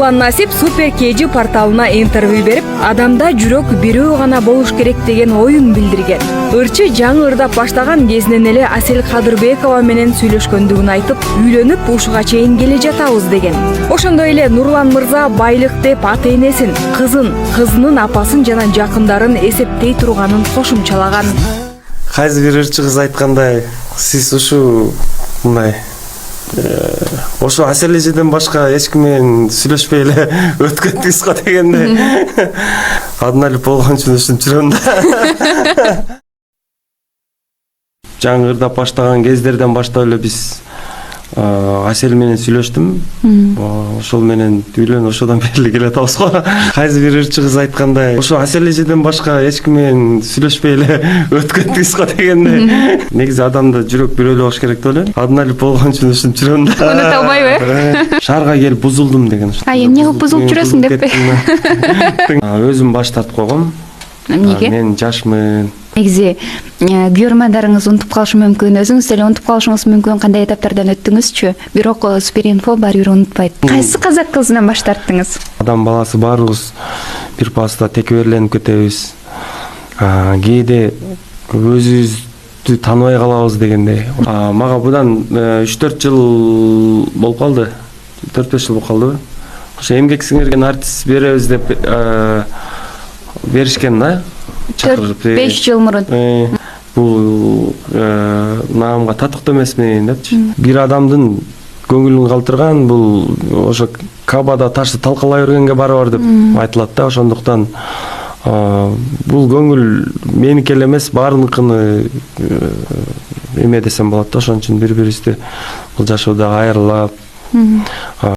Нурлан Насип Супер KG порталына интервью берип, адамда жүрөк бирөө гана болуш керек деген оюн билдирген. Ырчы жаңы ырдап баштаган кезинен эле Асельди Кадырбекова менен сүйлөшкөндүгүн айтып, үйлөнүп ушуга чейин келе жатабыз деген. Ошондой эле Нурлан мырза байлык деп ата-энесин, кызынын апасын жана жакындарын эсептей турганын кошумчалаган. Кайсы бир ырчы кыз айткандай, сиз ушу мындай ошо Асельдиден башка эч ким менен сүйлөшпөй эле өткөндүңүз го дегенде Однолюб болгон үчүн ушинтип жүрөм да. Жаңы ырдап баштаган кездерден баштап эле биз Асел менен сүйлөштүм. Ошол менен үйлөнүп ошодон бери келе жатабыз го. Кайсы бир ырчы кыз айткандай, ошо Асельдиден башка эч ким менен сүйлөшпөй эле өткөндүңүз го дегенде негизи адамда жүрөк бирөө эле болуш керек деп ойлойм. Однолюб болгон үчүн ушинтип жүрөм да. Муну табайбы? Шаарга келип бузулдум деген. Эмне кылып бузулуп жүрөсүң деп? Өзүм баш тартып койгом. Эмнеге? Мен жашмын. Негизи көрөрмандарыңыз унутуп калышы мүмкүн, өзүңүз деле унутуп калышыңыз мүмкүн, кандай этаптардан өттүңүзчү? Бирок Супер инфо баары бир унутпайт. Кайсы казак кызынан баш тарттыңыз? Адам баласы баарыбыз бир паста текеберленип кетебиз. Кээде өзүбүздү тааныбай калабыз дегендей. Мага будан 3-4 жыл болуп калды. 4-5 жыл болуп калдыбы? Ошо эмгек сиңирген артист беребиз деп беришкен да. 4-5 жыл мурун. Бул наамга татыктуу эмесмин депчи. Бир адамдын көңүлүн калтырган бул ошо кабада ташты талкалай бергенге барабар деп айтылат да. Ошондуктан бул көңүл меники эле эмес, баарыныкыны эме десем болот да. Ошон үчүн бири-бирибизди бул жашоодо айырылап